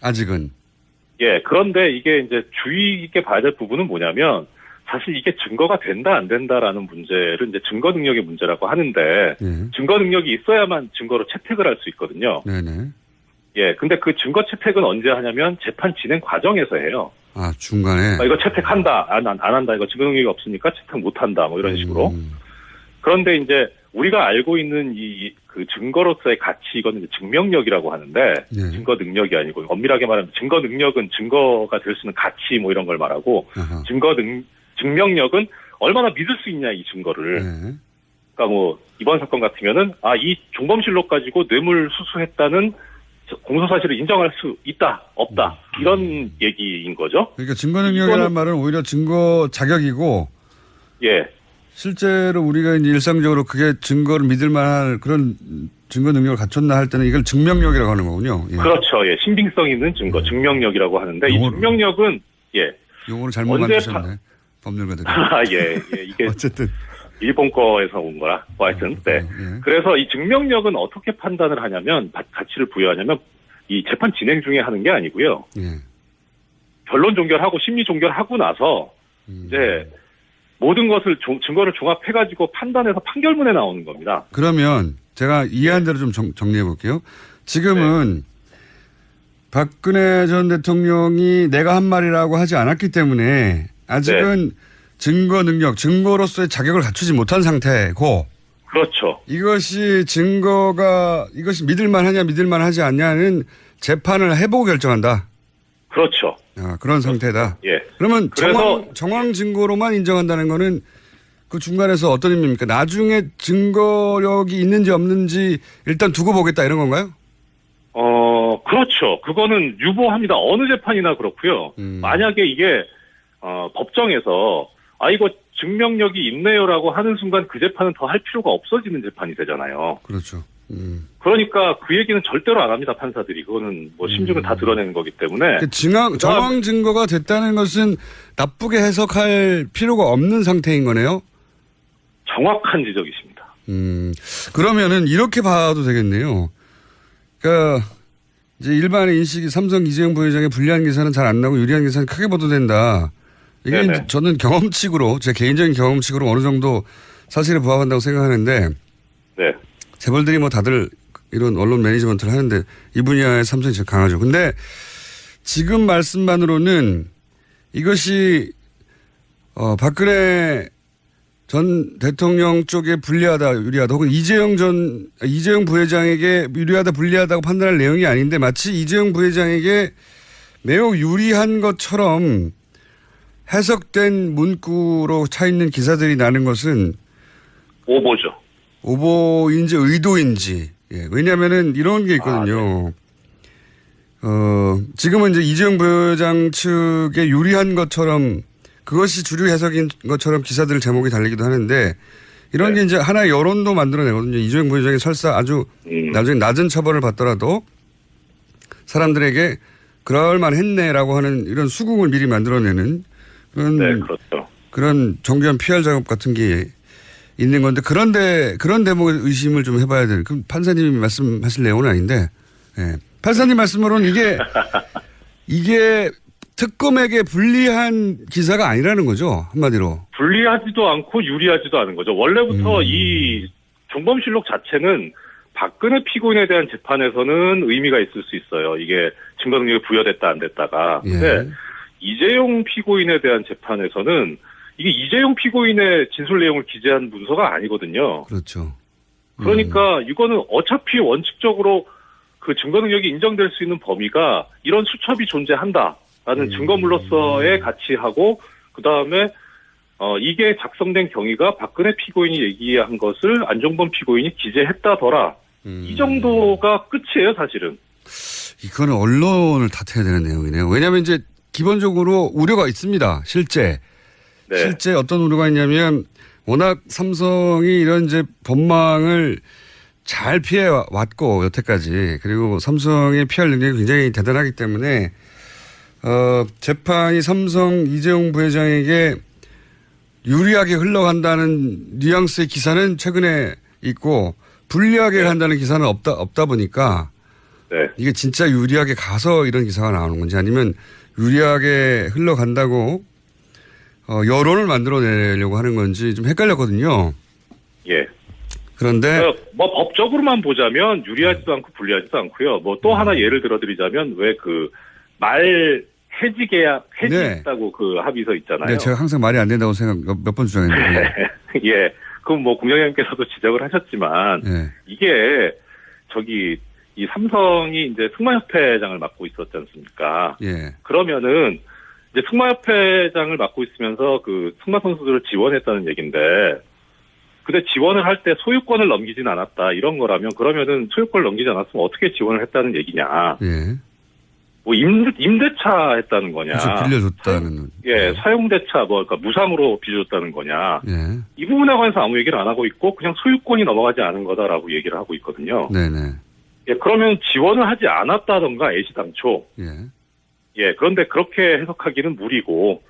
아직은.
예, 그런데 이게 이제 주의 깊게 봐야 될 부분은 뭐냐면 사실 이게 증거가 된다 안 된다라는 문제를 이제 증거 능력의 문제라고 하는데 증거 능력이 있어야만 증거로 채택을 할 수 있거든요.
네네.
예, 근데 그 증거 채택은 언제 하냐면 재판 진행 과정에서 해요.
중간에.
이거 채택한다, 안 한다, 이거 증거 능력이 없으니까 채택 못 한다, 뭐 이런 식으로. 그런데 이제 우리가 알고 있는 그 증거로서의 가치, 이거는 이제 증명력이라고 하는데, 증거 능력이 아니고, 엄밀하게 말하면 증거 능력은 증거가 될 수 있는 가치 뭐 이런 걸 말하고, 증명력은 얼마나 믿을 수 있냐, 이 증거를. 그러니까 뭐, 이번 사건 같으면은, 이 종범실록 가지고 뇌물 수수했다는 공소사실을 인정할 수 있다, 없다, 이런 얘기인 거죠.
그러니까 증거 능력이라는 말은 오히려 증거 자격이고,
예.
실제로 우리가 이제 일상적으로 그게 증거를 믿을 만한 그런 증거 능력을 갖췄나 할 때는 이걸 증명력이라고 하는 거군요. 예.
그렇죠. 예. 신빙성 있는 증거, 증명력이라고 하는데 이 증명력은
용어를 잘못 만드셨네. 법률가들이.
예. 이게
어쨌든
일본 거에서 온 거라. 뭐 하여튼 그래서 이 증명력은 어떻게 판단을 하냐면 가치를 부여하냐면 이 재판 진행 중에 하는 게 아니고요. 변론 종결하고 심리 종결하고 나서 이제 모든 것을 증거를 종합해가지고 판단해서 판결문에 나오는 겁니다.
그러면 제가 이해한 대로 좀 정리해 볼게요. 지금은 박근혜 전 대통령이 내가 한 말이라고 하지 않았기 때문에 아직은 증거 능력, 증거로서의 자격을 갖추지 못한 상태고.
그렇죠.
이것이 믿을 만하냐 믿을 만하지 않냐는 재판을 해보고 결정한다.
그렇죠.
그런 상태다.
예.
그러면 정황 증거로만 인정한다는 거는 그 중간에서 어떤 의미입니까? 나중에 증거력이 있는지 없는지 일단 두고 보겠다 이런 건가요?
그렇죠. 그거는 유보합니다. 어느 재판이나 그렇고요. 만약에 이게 법정에서 이거 증명력이 있네요라고 하는 순간 그 재판은 더 할 필요가 없어지는 재판이 되잖아요.
그렇죠.
그러니까 그 얘기는 절대로 안 합니다, 판사들이. 그거는 뭐 심증을 다 드러내는 거기 때문에.
정황 증거가 됐다는 것은 나쁘게 해석할 필요가 없는 상태인 거네요?
정확한 지적이십니다.
그러면은 이렇게 봐도 되겠네요. 그러니까 이제 일반의 인식이 삼성 이재용 부회장의 불리한 기사는 잘 안 나고 유리한 기사는 크게 보도된다. 이게 저는 경험칙으로, 제 개인적인 경험칙으로 어느 정도 사실에 부합한다고 생각하는데 재벌들이 뭐 다들 이런 언론 매니지먼트를 하는데 이 분야에 삼성이 제일 강하죠. 근데 지금 말씀만으로는 이것이 박근혜 전 대통령 쪽에 불리하다, 유리하다, 혹은 이재용 부회장에게 유리하다, 불리하다고 판단할 내용이 아닌데 마치 이재용 부회장에게 매우 유리한 것처럼 해석된 문구로 차 있는 기사들이 나는 것은
오보죠.
오보인지 의도인지. 예, 왜냐면은 이런 게 있거든요. 지금은 이제 이재용 부회장 측에 유리한 것처럼 그것이 주류 해석인 것처럼 기사들 제목이 달리기도 하는데 이런 게 이제 하나의 여론도 만들어내거든요. 이재용 부회장이 설사 아주 나중에 낮은 처벌을 받더라도 사람들에게 그럴만했네라고 하는 이런 수긍을 미리 만들어내는 그런,
그렇죠.
그런 정교한 PR 작업 같은 게 있는 건데 그런 대목에 의심을 좀 해봐야 되는. 그럼 판사님이 말씀하실 내용은 아닌데, 예. 판사님 말씀으로는 이게 특검에게 불리한 기사가 아니라는 거죠, 한마디로.
불리하지도 않고 유리하지도 않은 거죠. 원래부터 이 종범실록 자체는 박근혜 피고인에 대한 재판에서는 의미가 있을 수 있어요. 이게 증거 능력이 부여됐다 안 됐다가. 근데 이재용 피고인에 대한 재판에서는 이게 이재용 피고인의 진술 내용을 기재한 문서가 아니거든요.
그렇죠.
그러니까 이거는 어차피 원칙적으로 그 증거 능력이 인정될 수 있는 범위가 이런 수첩이 존재한다라는 증거물로서의 가치하고 그다음에 이게 작성된 경위가 박근혜 피고인이 얘기한 것을 안종범 피고인이 기재했다더라. 이 정도가 끝이에요, 사실은.
이거는 언론을 탓해야 되는 내용이네요. 왜냐하면 이제 기본적으로 우려가 있습니다. 실제 어떤 우려가 있냐면 워낙 삼성이 이런 이제 법망을 잘 피해 왔고 여태까지 그리고 삼성의 PR 능력이 굉장히 대단하기 때문에 재판이 삼성 이재용 부회장에게 유리하게 흘러간다는 뉘앙스의 기사는 최근에 있고 불리하게 간다는 기사는 없다 보니까 이게 진짜 유리하게 가서 이런 기사가 나오는 건지 아니면 유리하게 흘러간다고 여론을 만들어내려고 하는 건지 좀 헷갈렸거든요.
예.
그런데
뭐 법적으로만 보자면 유리하지도 않고 불리하지도 않고요. 뭐 또 하나 예를 들어드리자면 왜 그 말 해지 계약 해지했다고 그 합의서 있잖아요.
네, 제가 항상 말이 안 된다고 몇 번 주장했는데.
예. 그럼 뭐 국장님께서도 지적을 하셨지만 이게 이 삼성이 이제 승마협회장을 맡고 있었지 않습니까?
예.
그러면은 이제 승마협회장을 맡고 있으면서 그 승마 선수들을 지원했다는 얘긴데, 근데 지원을 할 때 소유권을 넘기진 않았다 이런 거라면 그러면은 소유권을 넘기지 않았으면 어떻게 지원을 했다는 얘기냐?
예.
뭐 임대차 했다는 거냐?
그렇죠, 빌려줬다는.
사용대차 그러니까 무상으로 빌려줬다는 거냐?
예.
이 부분에 관해서 아무 얘기를 안 하고 있고 그냥 소유권이 넘어가지 않은 거다라고 얘기를 하고 있거든요.
네네.
예, 그러면 지원을 하지 않았다던가 애시당초. 예, 그런데 그렇게 해석하기는 무리고,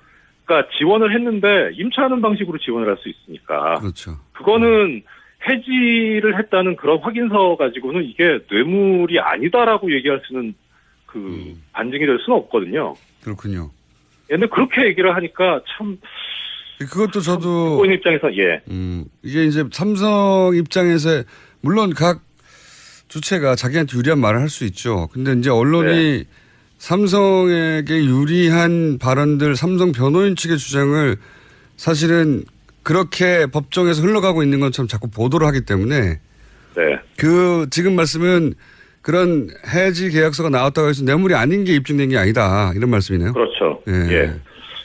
그러니까 지원을 했는데 임차하는 방식으로 지원을 할 수 있으니까.
그렇죠.
그거는 해지를 했다는 그런 확인서 가지고는 이게 뇌물이 아니다라고 얘기할 수는 그 반증이 될 수는 없거든요.
그렇군요.
예, 근데 그렇게 얘기를 하니까 참.
그것도 저도.
고인 입장에서
이게 이제 삼성 입장에서 물론 각 주체가 자기한테 유리한 말을 할 수 있죠. 근데 이제 언론이 삼성에게 유리한 발언들, 삼성 변호인 측의 주장을 사실은 그렇게 법정에서 흘러가고 있는 것처럼 자꾸 보도를 하기 때문에 그 지금 말씀은 그런 해지 계약서가 나왔다고 해서 뇌물이 아닌 게 입증된 게 아니다 이런 말씀이네요.
그렇죠. 예.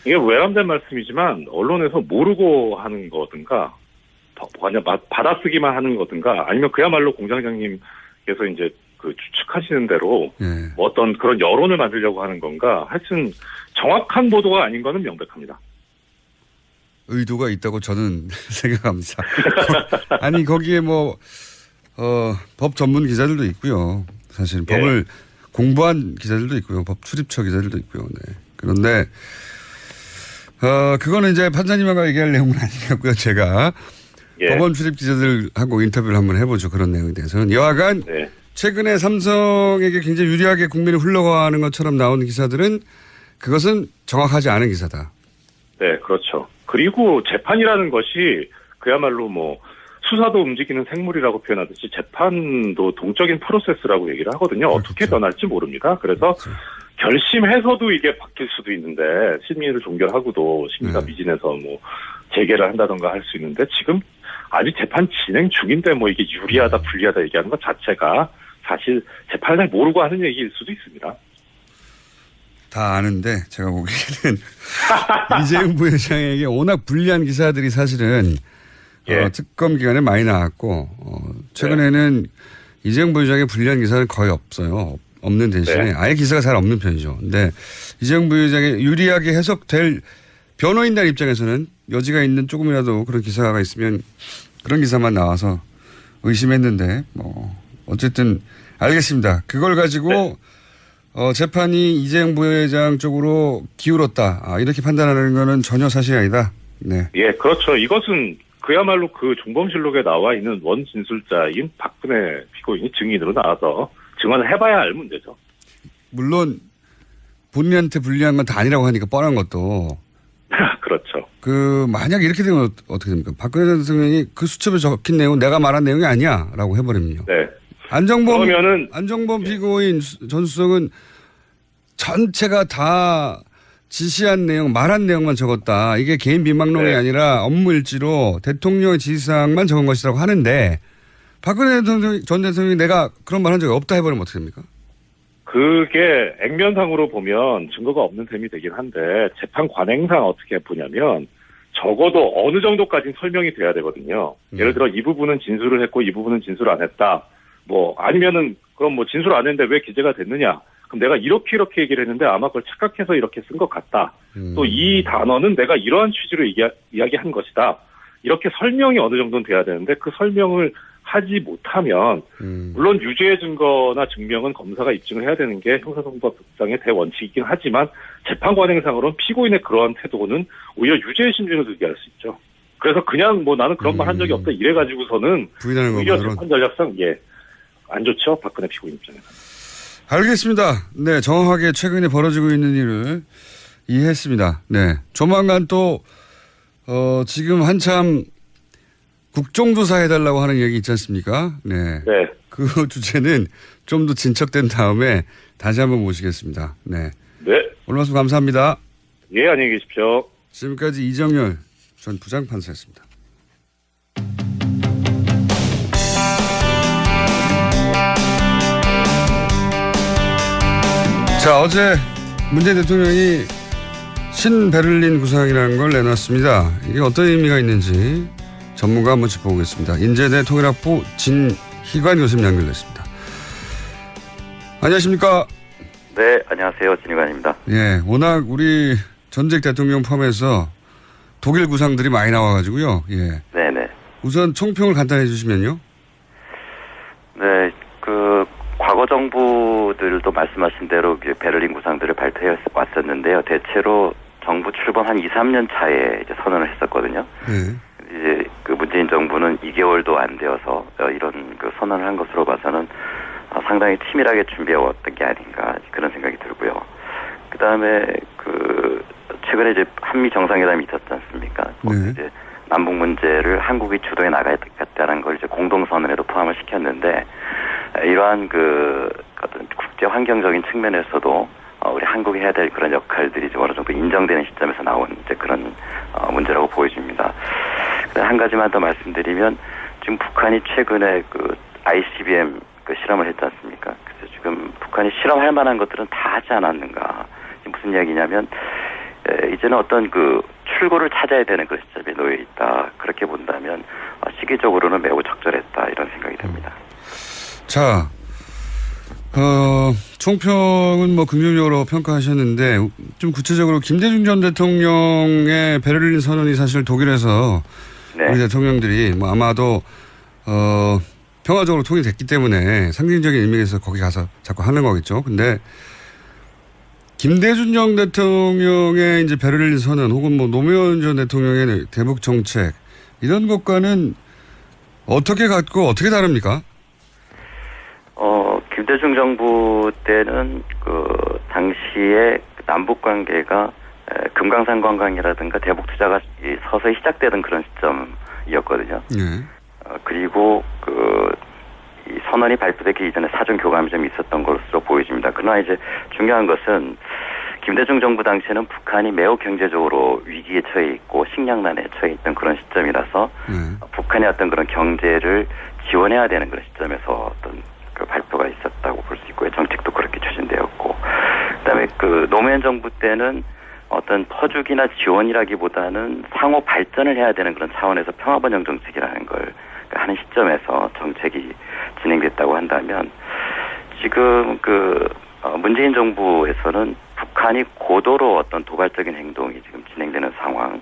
이게 외람된 말씀이지만 언론에서 모르고 하는 거든가 그냥 받아쓰기만 하는 거든가 아니면 그야말로 공장장님께서 이제 그 추측하시는 대로 뭐 어떤 그런 여론을 만들려고 하는 건가 하여튼 정확한 보도가 아닌 거는 명백합니다.
의도가 있다고 저는 생각합니다. 아니 거기에 뭐 법 전문 기자들도 있고요. 사실 법을 공부한 기자들도 있고요. 법 출입처 기자들도 있고요. 네. 그런데 그거는 이제 판사님하고 얘기할 내용은 아니었고요. 제가 법원 출입 기자들하고 인터뷰를 한번 해보죠. 그런 내용에 대해서는. 여하간 최근에 삼성에게 굉장히 유리하게 국민이 흘러가는 것처럼 나오는 기사들은 그것은 정확하지 않은 기사다.
네, 그렇죠. 그리고 재판이라는 것이 그야말로 뭐 수사도 움직이는 생물이라고 표현하듯이 재판도 동적인 프로세스라고 얘기를 하거든요. 어떻게 변할지 모릅니다. 그래서 결심해서도 이게 바뀔 수도 있는데 심의를 종결하고도 심의가 미진해서 뭐 재개를 한다던가 할 수 있는데 지금 아직 재판 진행 중인데 뭐 이게 유리하다 불리하다 얘기하는 것 자체가 사실 재판을 모르고 하는 얘기일 수도 있습니다.
다 아는데 제가 보기에는 이재용 부회장에게 워낙 불리한 기사들이 사실은 특검 기간에 많이 나왔고 최근에는 이재용 부회장의 불리한 기사는 거의 없어요. 없는 대신에 아예 기사가 잘 없는 편이죠. 근데 이재용 부회장의 유리하게 해석될 변호인단 입장에서는 여지가 있는 조금이라도 그런 기사가 있으면 그런 기사만 나와서 의심했는데 뭐 어쨌든 알겠습니다. 그걸 가지고 재판이 이재용 부회장 쪽으로 기울었다. 이렇게 판단하는 거는 전혀 사실이 아니다. 네.
예, 그렇죠. 이것은 그야말로 그 종범실록에 나와 있는 원진술자인 박근혜 피고인이 증인으로 나와서 증언을 해봐야 할 문제죠.
물론 본인한테 불리한 건 다 아니라고 하니까 뻔한 것도.
그렇죠.
만약 이렇게 되면 어떻게 됩니까? 박근혜 대통령이 그 수첩에 적힌 내용은 내가 말한 내용이 아니야. 라고 해버리면요.
네.
안정범 피고인 전수석은 전체가 다 지시한 내용, 말한 내용만 적었다. 이게 개인 비망록이 아니라 업무 일지로 대통령의 지시사항만 적은 것이라고 하는데 박근혜 전 대통령이 내가 그런 말 한 적이 없다 해버리면 어떻게 됩니까?
그게 액면상으로 보면 증거가 없는 셈이 되긴 한데 재판 관행상 어떻게 보냐면 적어도 어느 정도까지는 설명이 돼야 되거든요. 예를 들어 이 부분은 진술을 했고 이 부분은 진술 안 했다. 뭐 아니면은 그럼 뭐 진술 안 했는데 왜 기재가 됐느냐? 그럼 내가 이렇게 얘기를 했는데 아마 그걸 착각해서 이렇게 쓴 것 같다. 또 이 단어는 내가 이러한 취지로 이야기한 것이다. 이렇게 설명이 어느 정도는 돼야 되는데 그 설명을 하지 못하면 물론 유죄의 증거나 증명은 검사가 입증을 해야 되는 게 형사소송법상의 대원칙이긴 하지만 재판 관행상으로는 피고인의 그러한 태도는 오히려 유죄의 심증을 들게 할 수 있죠. 그래서 그냥 뭐 나는 그런 말 한 적이 없다 이래가지고서는 오히려 재판 전략상 안 좋죠. 박근혜 피고인 입장에서.
알겠습니다. 네, 정확하게 최근에 벌어지고 있는 일을 이해했습니다. 네, 조만간 또 지금 한참 국정조사 해달라고 하는 얘기 있지 않습니까? 네. 그 주제는 좀 더 진척된 다음에 다시 한번 모시겠습니다. 네. 오늘 말씀 감사합니다.
예, 안녕히 계십시오.
지금까지 이정열 전 부장판사였습니다. 자, 어제 문재인 대통령이 신베를린 구상이라는 걸 내놨습니다. 이게 어떤 의미가 있는지 전문가 한번 짚어보겠습니다. 인제대 통일학부 진희관 교수님 연결됐습니다. 안녕하십니까?
네, 안녕하세요. 진희관입니다.
예, 워낙 우리 전직 대통령 포함해서 독일 구상들이 많이 나와가지고요. 예. 네네. 우선 총평을 간단히 해주시면요.
네, 과거 정부들도 말씀하신 대로 베를린 구상들을 발표해 왔었는데요. 대체로 정부 출범 한 2, 3년 차에 이제 선언을 했었거든요.
네.
이제 문재인 정부는 2개월도 안 되어서 이런 선언을 한 것으로 봐서는 상당히 치밀하게 준비해왔던 게 아닌가 그런 생각이 들고요. 그 다음에 최근에 이제 한미 정상회담이 있었지 않습니까?
네.
이제 남북 문제를 한국이 주도해 나가겠다는 걸 이제 공동선언에도 포함을 시켰는데 이러한 어떤 국제 환경적인 측면에서도 우리 한국이 해야 될 그런 역할들이 좀 어느 정도 인정되는 시점에서 나온 이제 그런 문제라고 보여집니다. 한 가지만 더 말씀드리면 지금 북한이 최근에 ICBM 실험을 했지 않습니까? 그래서 지금 북한이 실험할 만한 것들은 다 하지 않았는가? 무슨 이야기냐면 이제는 어떤 출구를 찾아야 되는 그런 시점에 놓여 있다. 그렇게 본다면 시기적으로는 매우 적절했다 이런 생각이 듭니다.
자, 총평은 뭐 긍정적으로 평가하셨는데 좀 구체적으로 김대중 전 대통령의 베를린 선언이 사실 독일에서 우리 대통령들이 뭐 아마도 평화적으로 통일됐기 때문에 상징적인 의미에서 거기 가서 자꾸 하는 거겠죠. 근데 김대중 전 대통령의 이제 베를린 선언 혹은 뭐 노무현 전 대통령의 대북 정책 이런 것과는 어떻게 같고 어떻게 다릅니까?
김대중 정부 때는 당시에 남북 관계가 금강산 관광이라든가 대북 투자가 서서히 시작되던 그런 시점이었거든요.
네.
그리고 이 선언이 발표되기 이전에 사전 교감이 좀 있었던 것으로 보여집니다. 그러나 이제 중요한 것은 김대중 정부 당시에는 북한이 매우 경제적으로 위기에 처해 있고 식량난에 처해 있던 그런 시점이라서 북한의 어떤 그런 경제를 지원해야 되는 그런 시점에서 어떤 그 발표가 있었다고 볼 수 있고요. 정책도 그렇게 추진되었고, 그다음에 그 노무현 정부 때는 어떤 퍼주기나 지원이라기보다는 상호 발전을 해야 되는 그런 차원에서 평화번영 정책이라는 걸 하는 시점에서 정책이 진행됐다고 한다면, 지금 문재인 정부에서는 북한이 고도로 어떤 도발적인 행동이 지금 진행되는 상황,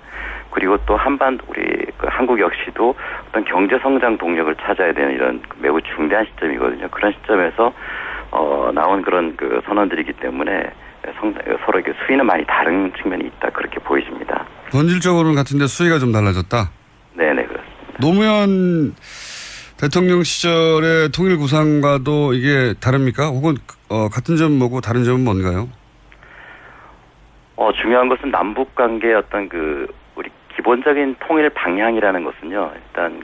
그리고 또 우리 한국 역시도 어떤 경제 성장 동력을 찾아야 되는 이런 매우 중대한 시점이거든요. 그런 시점에서 나온 그런 선언들이기 때문에 서로 이렇게 수위는 많이 다른 측면이 있다, 그렇게 보이십니다.
본질적으로는 같은데 수위가 좀 달라졌다.
네네, 그렇습니다.
노무현 대통령 시절의 통일 구상과도 이게 다릅니까? 혹은 같은 점은 뭐고 다른 점은 뭔가요?
중요한 것은 남북 관계의 어떤 우리 기본적인 통일 방향이라는 것은요, 일단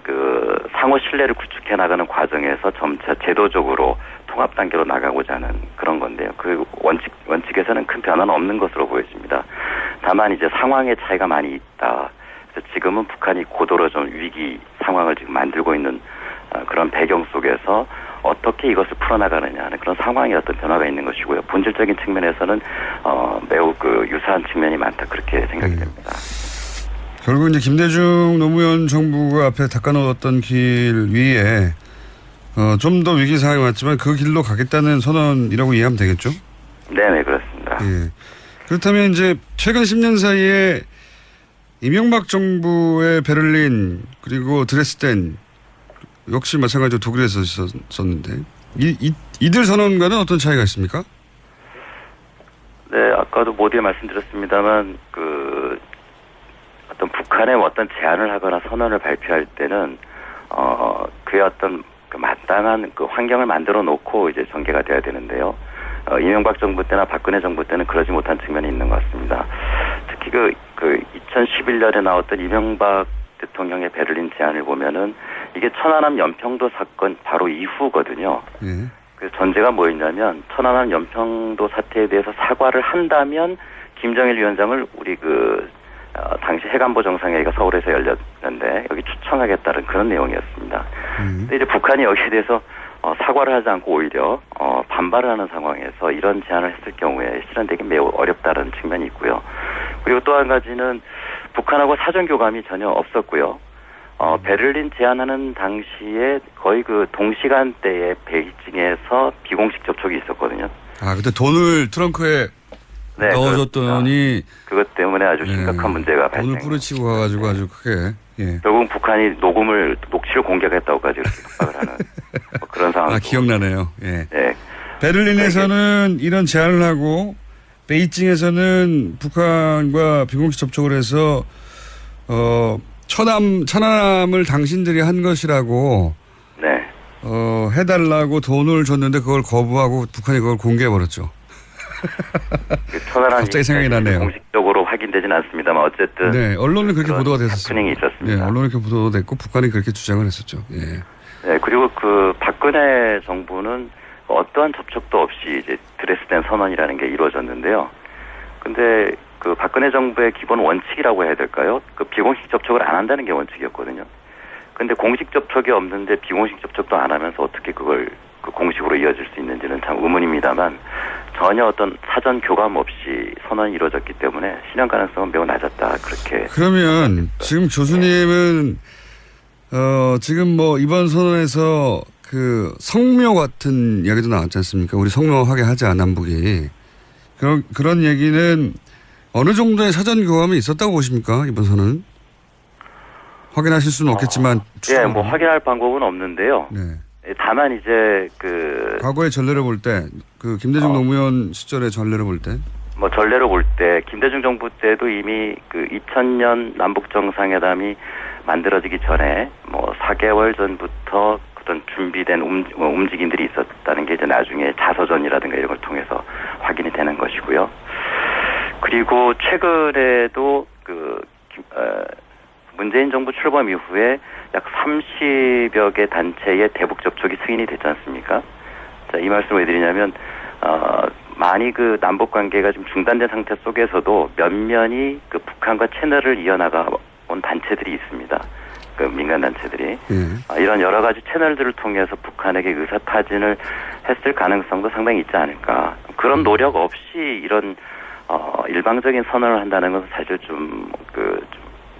상호 신뢰를 구축해 나가는 과정에서 점차 제도적으로 통합 단계로 나가고자 하는 그런 건데요. 그 원칙에서는 큰 변화는 없는 것으로 보여집니다. 다만 이제 상황의 차이가 많이 있다. 그래서 지금은 북한이 고도로 좀 위기 상황을 지금 만들고 있는 그런 배경 속에서 어떻게 이것을 풀어나가느냐 하는 그런 상황의 어떤 변화가 있는 것이고요. 본질적인 측면에서는 매우 유사한 측면이 많다, 그렇게 생각이 됩니다.
결국 이제 김대중 노무현 정부가 앞에 닦아놓았던 길 위에 좀 더 위기 상황이 왔지만 그 길로 가겠다는 선언이라고 이해하면 되겠죠?
네네, 그렇습니다.
예. 그렇다면 이제 최근 10년 사이에 이명박 정부의 베를린 그리고 드레스덴 역시 마찬가지로 독일에서 있었는데 이들 선언과는 어떤 차이가 있습니까?
네, 아까도 모두에 말씀드렸습니다만 어떤 북한의 어떤 제안을 하거나 선언을 발표할 때는 그의 어떤 마땅한 환경을 만들어 놓고 이제 전개가 돼야 되는데요. 이명박 정부 때나 박근혜 정부 때는 그러지 못한 측면이 있는 것 같습니다. 특히 2011년에 나왔던 이명박 대통령의 베를린 제안을 보면은 이게 천안함 연평도 사건 바로 이후거든요. 그래서 전제가 뭐였냐면 천안함 연평도 사태에 대해서 사과를 한다면 김정일 위원장을 우리 당시 해관보 정상회의가 서울에서 열렸는데 여기 초청하겠다는 그런 내용이었습니다. 근데 이제 북한이 여기에 대해서 사과를 하지 않고 오히려 반발을 하는 상황에서 이런 제안을 했을 경우에 실현되기 매우 어렵다는 측면이 있고요. 그리고 또 한 가지는 북한하고 사전 교감이 전혀 없었고요. 베를린 제안하는 당시에 거의 동시간대에 베이징에서 비공식 접촉이 있었거든요.
그때 돈을 트렁크에 넣어줬더니
그것 때문에 아주 심각한 문제가 발생.
돈을 뿌리치고 가가지고 아주 크게. 예.
결국은 북한이 녹취를 공개하겠다고까지 이렇게 협박을 하는 그런 상황.
기억나네요. 예.
네.
베를린에서는 이런 제안을 하고 베이징에서는 북한과 비공식 접촉을 해서 천안함을 당신들이 한 것이라고 해달라고 돈을 줬는데 그걸 거부하고 북한이 그걸 공개해버렸죠. 갑자기 생각이 나네요.
공식적으로 확인되진 않습니다만 어쨌든
네, 언론은 그렇게 보도가 됐었습니다.
해프닝이 있었습니다.
네, 언론은 그렇게 보도됐고 북한이 그렇게 주장을 했었죠. 예.
네, 그리고 박근혜 정부는 어떠한 접촉도 없이 이제 드레스덴 선언이라는 게 이루어졌는데요. 근데 박근혜 정부의 기본 원칙이라고 해야 될까요? 비공식 접촉을 안 한다는 게 원칙이었거든요. 근데 공식 접촉이 없는데 비공식 접촉도 안 하면서 어떻게 그걸 공식으로 이어질 수 있는지는 참 의문입니다만 전혀 어떤 사전 교감 없이 선언이 이루어졌기 때문에 실현 가능성은 매우 낮았다, 그렇게.
그러면 지금 교수님은 지금 이번 선언에서 성묘 같은 이야기도 나왔지 않습니까? 우리 성묘하게 하자, 남북이. 그런 얘기는 어느 정도의 사전 교감이 있었다고 보십니까? 이번 선언은? 확인하실 수는 없겠지만.
예, 확인할 방법은 없는데요.
네.
다만 이제
과거의 전례를 볼 때, 김대중 노무현 시절의 전례를 볼 때.
전례를 볼 때, 김대중 정부 때도 이미 2000년 남북 정상회담이 만들어지기 전에 4개월 전부터 어떤 준비된 움직임들이 있었다는 게 이제 나중에 자서전이라든가 이런 걸 통해서 확인이 되는 것이고요. 그리고 최근에도 문재인 정부 출범 이후에 약 30여 개 단체의 대북 접촉이 승인이 됐지 않습니까? 자, 이 말씀을 왜 드리냐면 많이 그 남북 관계가 좀 중단된 상태 속에서도 면면이 그 북한과 채널을 이어나가 온 단체들이 있습니다. 그 민간 단체들이 이런 여러 가지 채널들을 통해서 북한에게 의사 타진을 했을 가능성도 상당히 있지 않을까. 그런 노력 없이 이런 일방적인 선언을 한다는 것은 사실 좀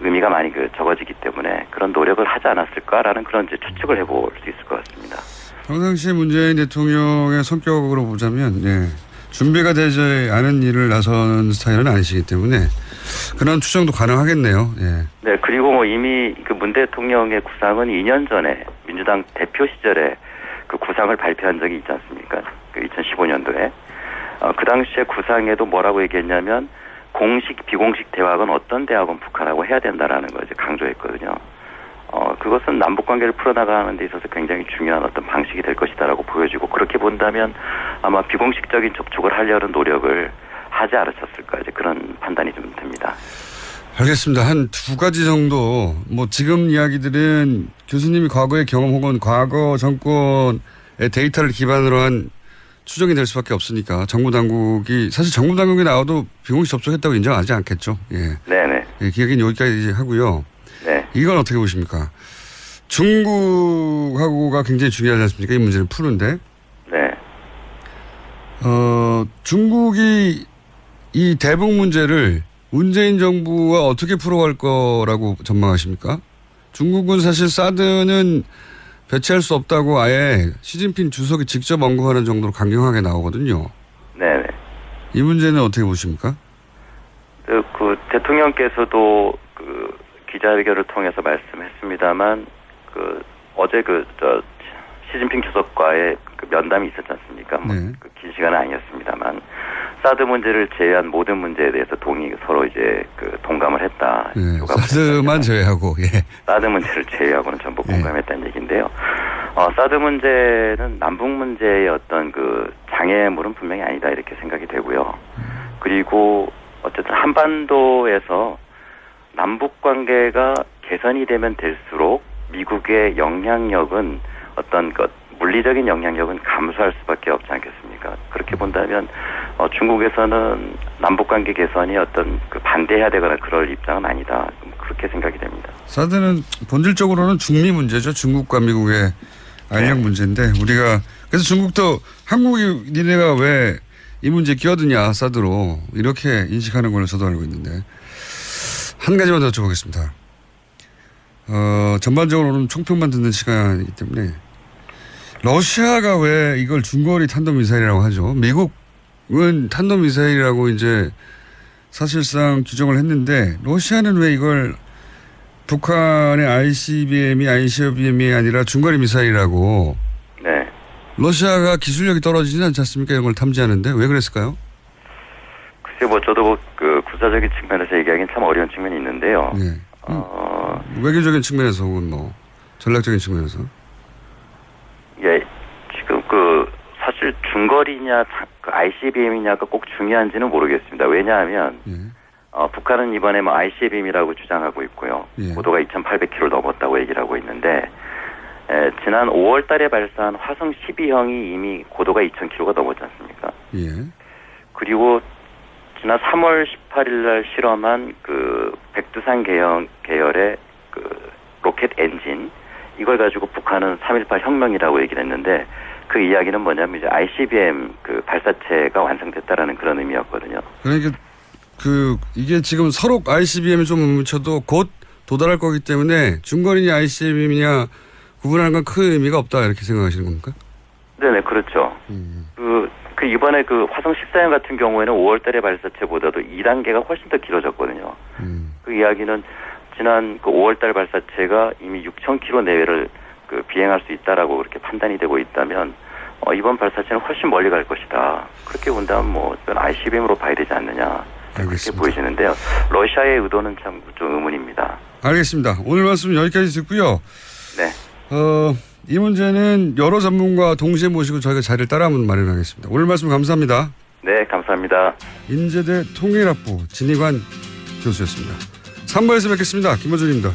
의미가 많이 적어지기 때문에 그런 노력을 하지 않았을까라는 그런 이제 추측을 해볼 수 있을 것 같습니다.
평상시에 문재인 대통령의 성격으로 보자면 준비가 되지 않은 일을 나서는 스타일은 아니시기 때문에 그런 추정도 가능하겠네요.
네, 그리고 뭐 이미 그 문 대통령의 구상은 2년 전에 민주당 대표 시절에 그 구상을 발표한 적이 있지 않습니까? 그 2015년도에. 그 당시에 구상에도 뭐라고 얘기했냐면 공식, 비공식 대화건 어떤 대화건 북한하고 해야 된다라는 걸 이제 강조했거든요. 그것은 남북 관계를 풀어나가는 데 있어서 굉장히 중요한 어떤 방식이 될 것이다라고 보여지고 그렇게 본다면 아마 비공식적인 접촉을 하려는 노력을 하지 않으셨을까 이제 그런 판단이 좀 됩니다.
알겠습니다. 한 두 가지 정도 뭐 지금 이야기들은 교수님이 과거의 경험 혹은 과거 정권의 데이터를 기반으로 한 추정이 될 수밖에 없으니까 정부 당국이 사실 정부 당국이 나와도 비공식 접촉했다고 인정하지 않겠죠.
네네.
기억은 여기까지 하고요.
네.
이건 어떻게 보십니까? 중국하고가 굉장히 중요하지 않습니까? 이 문제를 푸는데.
네.
중국이 이 대북 문제를 문재인 정부와 어떻게 풀어갈 거라고 전망하십니까? 중국은 사실 사드는 배치할 수 없다고 아예 시진핑 주석이 직접 언급하는 정도로 강경하게 나오거든요.
네.
이 문제는 어떻게 보십니까?
그 대통령께서도 그 기자회견을 통해서 말씀했습니다만 어제 시진핑 주석과의 그 면담이 있었지 않습니까? 긴 시간은 아니었습니다만 사드 문제를 제외한 모든 문제에 대해서 서로 이제 동감을 했다.
사드만 제외하고
사드 문제를 제외하고는 전부 공감했다는 얘기인데요. 사드 문제는 남북 문제의 어떤 장애물은 분명히 아니다 이렇게 생각이 되고요. 그리고 어쨌든 한반도에서 남북 관계가 개선이 되면 될수록 미국의 영향력은 어떤 물리적인 영향력은 감소할 수밖에 없지 않겠습니까? 그렇게 본다면 중국에서는 남북관계 개선이 어떤 반대해야 되거나 그럴 입장은 아니다. 그렇게 생각이 됩니다.
사드는 본질적으로는 중미 문제죠. 중국과 미국의 알력 문제인데 우리가 그래서 중국도 한국이 니네가 왜 이 문제에 끼어드냐 사드로 이렇게 인식하는 걸로 저도 알고 있는데 한 가지만 더 여쭤보겠습니다. 전반적으로는 총평만 듣는 시간이기 때문에 러시아가 왜 이걸 중거리 탄도미사일이라고 하죠? 미국은 탄도미사일이라고 이제 사실상 규정을 했는데 러시아는 왜 이걸 북한의 ICBM이 아니라 중거리 미사일이라고
네.
러시아가 기술력이 떨어지진 않지 않습니까? 이런 걸 탐지하는데 왜 그랬을까요?
글쎄요, 저도 군사적인 측면에서 얘기하기는 참 어려운 측면이 있는데요.
네. 외교적인 측면에서 혹은 전략적인 측면에서.
예, 지금 사실 중거리냐 ICBM이냐가 꼭 중요한지는 모르겠습니다. 왜냐하면 북한은 이번에 ICBM이라고 주장하고 있고요. 고도가 2,800km 넘었다고 얘기를 하고 있는데 지난 5월 달에 발사한 화성 12형이 이미 고도가 2,000km가 넘었지 않습니까? 그리고 지난 3월 18일 날 실험한 백두산 계열의 로켓 엔진 이걸 가지고 북한은 3.18 혁명이라고 얘기를 했는데 그 이야기는 뭐냐면 이제 ICBM 발사체가 완성됐다라는 그런 의미였거든요.
그러니까 이게 지금 서로 ICBM이 좀 뭉쳐도 곧 도달할 거기 때문에 중거리냐 ICBM이냐 구분하는 건 큰 의미가 없다 이렇게 생각하시는 겁니까? 네네 그렇죠.
이번에 화성 14형 같은 경우에는 5월 달의 발사체보다도 2단계가 훨씬 더 길어졌거든요. 그 이야기는 지난 5월 달 발사체가 이미 6,000km 내외를 비행할 수 있다라고 그렇게 판단이 되고 있다면 이번 발사체는 훨씬 멀리 갈 것이다. 그렇게 본다면 이건 ICBM으로 봐야 되지 않느냐. 그렇게 보여지는데요. 러시아의 의도는 참 좀 의문입니다.
알겠습니다. 오늘 말씀 여기까지 듣고요.
네.
이 문제는 여러 전문가 동시에 모시고 저희가 자리를 따라 한번 마련하겠습니다. 오늘 말씀 감사합니다.
네, 감사합니다.
인제대 통일학부 진희관 교수였습니다. 3부에서 뵙겠습니다. 김호준입니다.